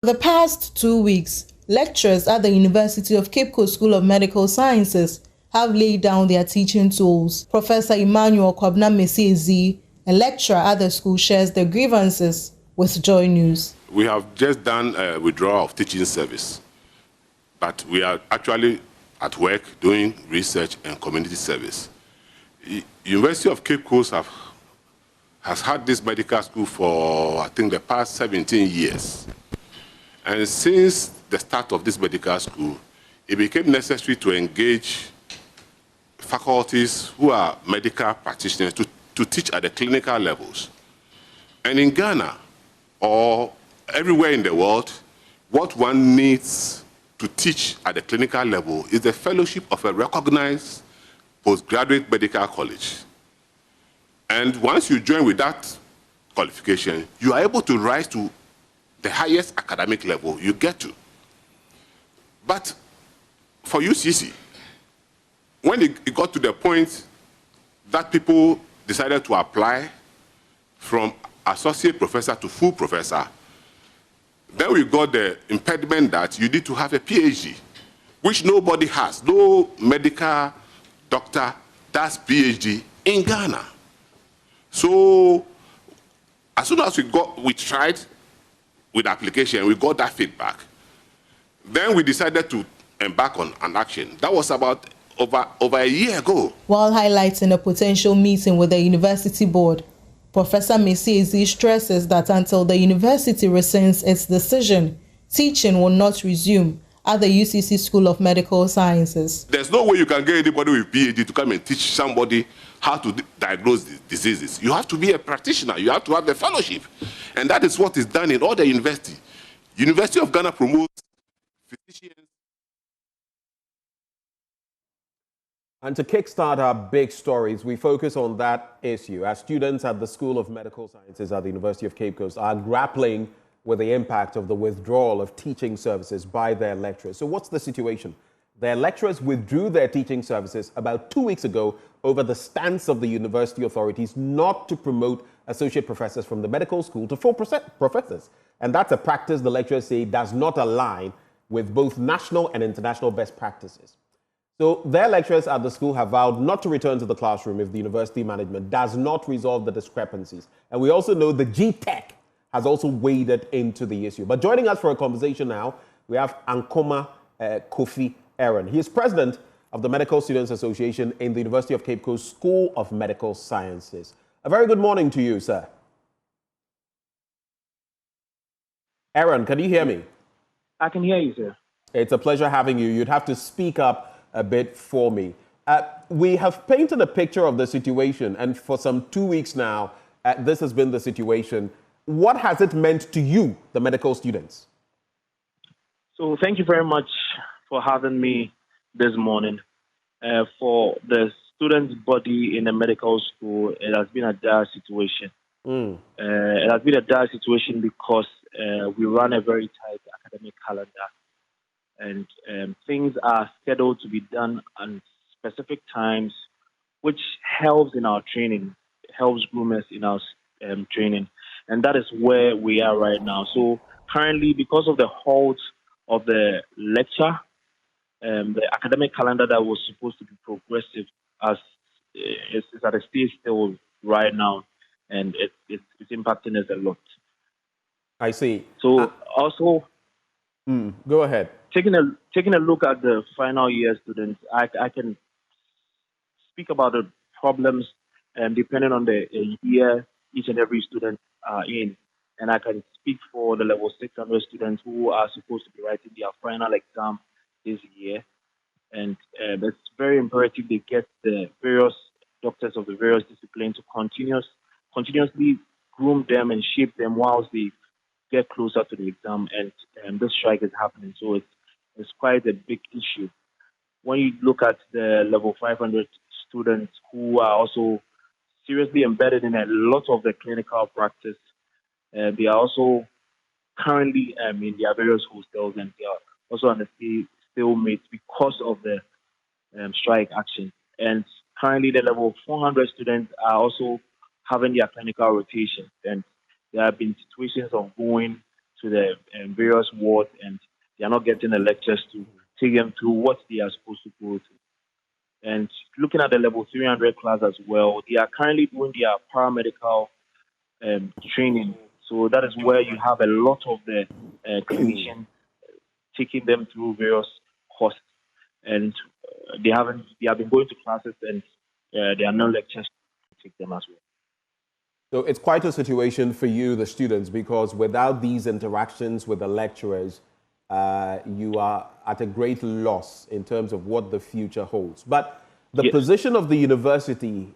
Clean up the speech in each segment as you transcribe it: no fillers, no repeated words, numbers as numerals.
For the past 2 weeks, lecturers at the University of Cape Coast School of Medical Sciences have laid down their teaching tools. Professor Emmanuel Kwabena-Messiezi, a lecturer at the school, shares their grievances with Joy News. We have just done a withdrawal of teaching service, but we are actually at work doing research and community service. University of Cape Coast has had this medical school for, I think, the past 17 years. And since the start of this medical school, it became necessary to engage faculties who are medical practitioners to teach at the clinical levels. And in Ghana, or everywhere in the world, what one needs to teach at the clinical level is the fellowship of a recognized postgraduate medical college. And once you join with that qualification, you are able to rise to the highest academic level you get to. But for UCC, when it got to the point that people decided to apply from associate professor to full professor, then we got the impediment that you need to have a PhD, which nobody has. No medical doctor does PhD in Ghana. So as soon as we tried with application, we got that feedback. Then we decided to embark on an action. That was about over a year ago. While highlighting a potential meeting with the university board, Professor Messiezi stresses that until the university rescinds its decision, teaching will not resume at the UCC School of Medical Sciences. There's no way you can get anybody with PhD to come and teach somebody how to diagnose diseases. You have to be a practitioner. You have to have the fellowship. And that is what is done in all the university. University of Ghana promotes physicians. And to kickstart our big stories, we focus on that issue as students at the School of Medical Sciences at the University of Cape Coast are grappling with the impact of the withdrawal of teaching services by their lecturers. So what's the situation? Their lecturers withdrew their teaching services about 2 weeks ago over the stance of the university authorities not to promote associate professors from the medical school to full professors. And that's a practice the lecturers say does not align with both national and international best practices. So their lecturers at the school have vowed not to return to the classroom if the university management does not resolve the discrepancies. And we also know the GTEC has also waded into the issue. But joining us for a conversation now, we have Ankoma Kofi Aaron. He is president of the Medical Students Association in the University of Cape Coast School of Medical Sciences. A very good morning to you, sir. Aaron, can you hear me? I can hear you, sir. It's a pleasure having you. You'd have to speak up a bit for me. We have painted a picture of the situation, and for some 2 weeks now, this has been the situation. What has it meant to you, the medical students? So thank you very much for having me this morning. For the students' body in the medical school, it has been a dire situation. It has been a dire situation because we run a very tight academic calendar, and things are scheduled to be done on specific times, which helps in our training, helps groom us in our training. And that is where we are right now. So currently, because of the halt of the lecture, the academic calendar that was supposed to be progressive is at a stage still right now, and it's impacting us a lot. I see. So also, go ahead. Taking a look at the final year students, I can speak about the problems depending on the year each and every student are in. And I can speak for the level 600 students who are supposed to be writing their final exam this year. And it's very imperative they get the various doctors of the various disciplines to continuously groom them and shape them whilst they get closer to the exam. And this strike is happening. So it's quite a big issue. When you look at the level 500 students who are also seriously embedded in a lot of the clinical practice, they are also currently in their various hostels, and they are also on the stalemate because of the strike action. And currently the level 400 students are also having their clinical rotation, and there have been situations of going to the various wards, and they are not getting the lectures to take them through what they are supposed to go through. And looking at the level 300 class as well, they are currently doing their paramedical training. So that is where you have a lot of the clinicians taking them through various courses, and they have been going to classes, and there are no lectures to take them as well. So it's quite a situation for you, the students, because without these interactions with the lecturers, you are at a great loss in terms of what the future holds. But the position of the university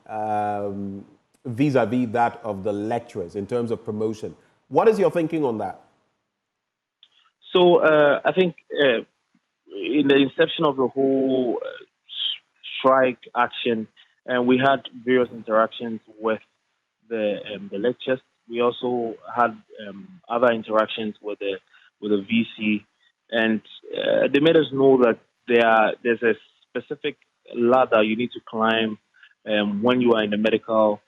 vis-a-vis that of the lecturers in terms of promotion, what is your thinking on that? So I think in the inception of the whole strike action, we had various interactions with the lectures. We also had other interactions with the VC, and they made us know that there's a specific ladder you need to climb when you are in the medical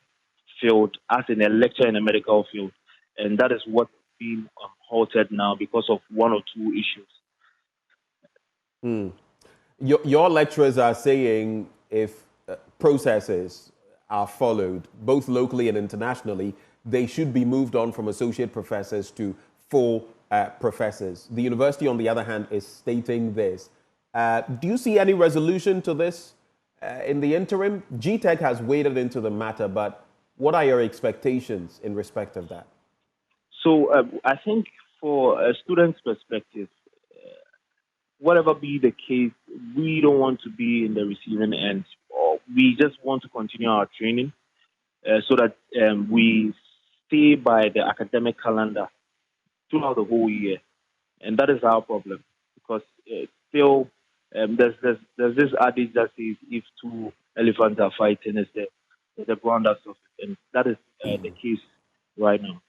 field, as in a lecturer in the medical field, and that is what's being halted now because of one or two issues. Your lecturers are saying if processes are followed, both locally and internationally, they should be moved on from associate professors to full professors. The university, on the other hand, is stating this. Do you see any resolution to this in the interim? GTEC has waded into the matter, but what are your expectations in respect of that? So I think for a student's perspective, whatever be the case, we don't want to be in the receiving end. We just want to continue our training so that we stay by the academic calendar throughout the whole year. And that is our problem, because still there's this adage that says if two elephants are fighting, it's the ground that suffers. And that is the case right now.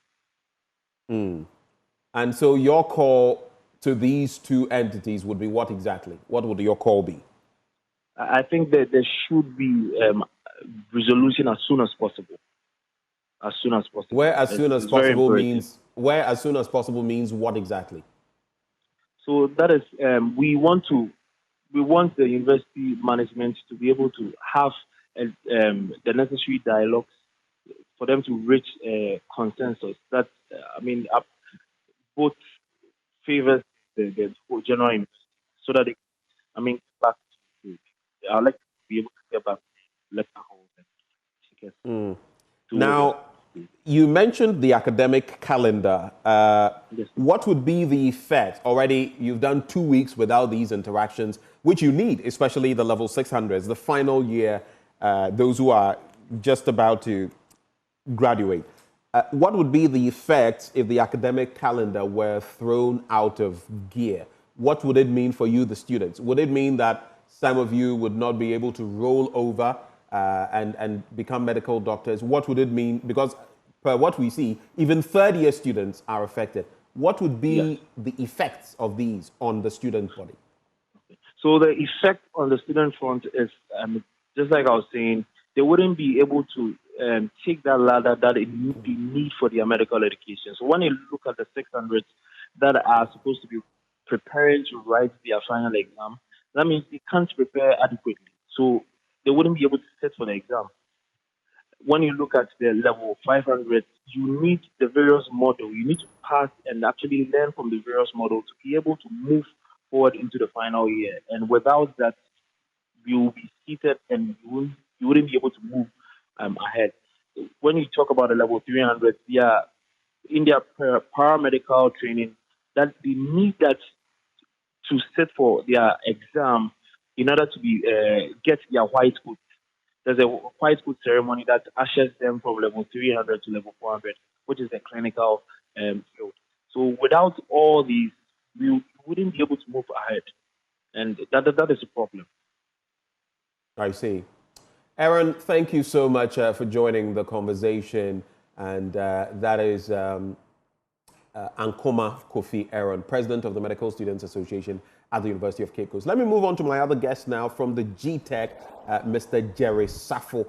And so your call to these two entities would be what exactly? What would your call be? I think that there should be resolution as soon as possible. As soon as possible. Where as soon as possible means what exactly? So that is we want the university management to be able to have the necessary dialogues for them to reach a consensus. That both favors the general university, so that back to I'd like to be able to get back to lecture halls. Now, you mentioned the academic calendar. Yes. What would be the effect? Already, you've done 2 weeks without these interactions, which you need, especially the level 600s, the final year, those who are just about to graduate. What would be the effect if the academic calendar were thrown out of gear? What would it mean for you, the students? Would it mean that some of you would not be able to roll over and become medical doctors? What would it mean? Because per what we see, even third-year students are affected. What would be the effects of these on the student body? So the effect on the student front is, just like I was saying, they wouldn't be able to take that ladder that they need for their medical education. So when you look at the 600s that are supposed to be preparing to write their final exam, that means they can't prepare adequately. So they wouldn't be able to sit for the exam. When you look at the level 500, you need the various models. You need to pass and actually learn from the various models to be able to move forward into the final year. And without that, you will be seated and you wouldn't be able to move ahead. When you talk about the level 300, they are in their paramedical training, that they need that to sit for their exam in order to be get their white coat. There's a white coat ceremony that ushers them from level 300 to level 400, which is the clinical field. So without all these, we wouldn't be able to move ahead, and that is a problem. I see. Aaron, thank you so much for joining the conversation, and that is Ankoma Kofi Aaron, President of the Medical Students Association at the University of Cape Coast. Let me move on to my other guest now from the GTEC, Mr. Jerry Safo,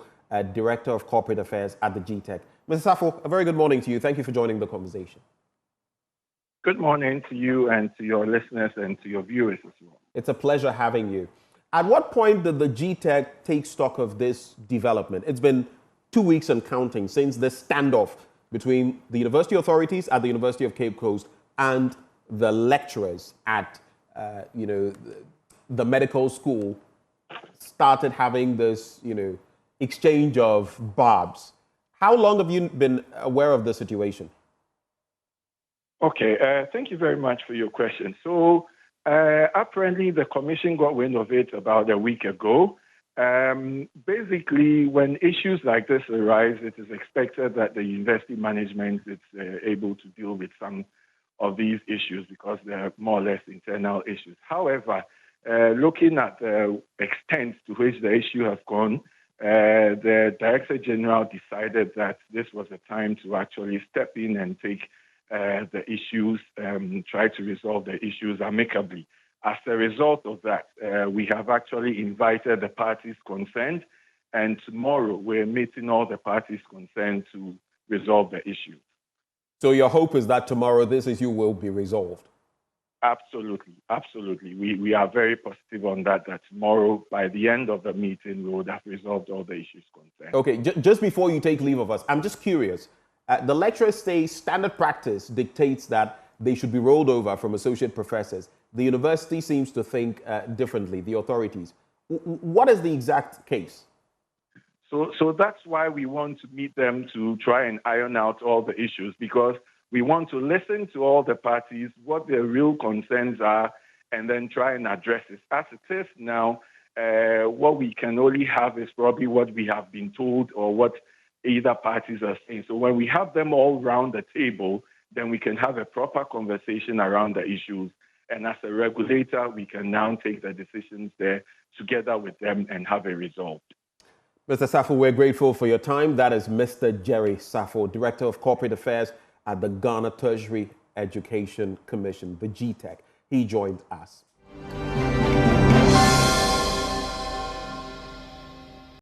Director of Corporate Affairs at the GTEC. Mr. Safo, a very good morning to you. Thank you for joining the conversation. Good morning to you and to your listeners and to your viewers as well. It's a pleasure having you. At what point did the GTEC take stock of this development? It's been 2 weeks and counting since the standoff between the university authorities at the University of Cape Coast and the lecturers at, the medical school started having this, exchange of barbs. How long have you been aware of the situation? Okay, thank you very much for your question. So apparently the commission got wind of it about a week ago. Basically, when issues like this arise, it is expected that the university management is able to deal with some of these issues because they are more or less internal issues. However, looking at the extent to which the issue has gone, the Director General decided that this was a time to actually step in and take the issues, try to resolve the issues amicably. As a result of that, we have actually invited the parties concerned, and tomorrow we're meeting all the parties concerned to resolve the issue. So your hope is that tomorrow this issue will be resolved? Absolutely, absolutely. We are very positive on that tomorrow, by the end of the meeting, we would have resolved all the issues concerned. Okay, just before you take leave of us, I'm just curious. The lecturers say standard practice dictates that they should be rolled over from associate professors. The university seems to think differently, the authorities. What is the exact case? So that's why we want to meet them to try and iron out all the issues, because we want to listen to all the parties, what their real concerns are, and then try and address it. As it is now, what we can only have is probably what we have been told or what either parties are saying. So when we have them all round the table, then we can have a proper conversation around the issues. And as a regulator, we can now take the decisions there together with them and have a result. Mr. Safo, we're grateful for your time. That is Mr. Jerry Safo, Director of Corporate Affairs at the Ghana Tertiary Education Commission, the GTEC. He joined us.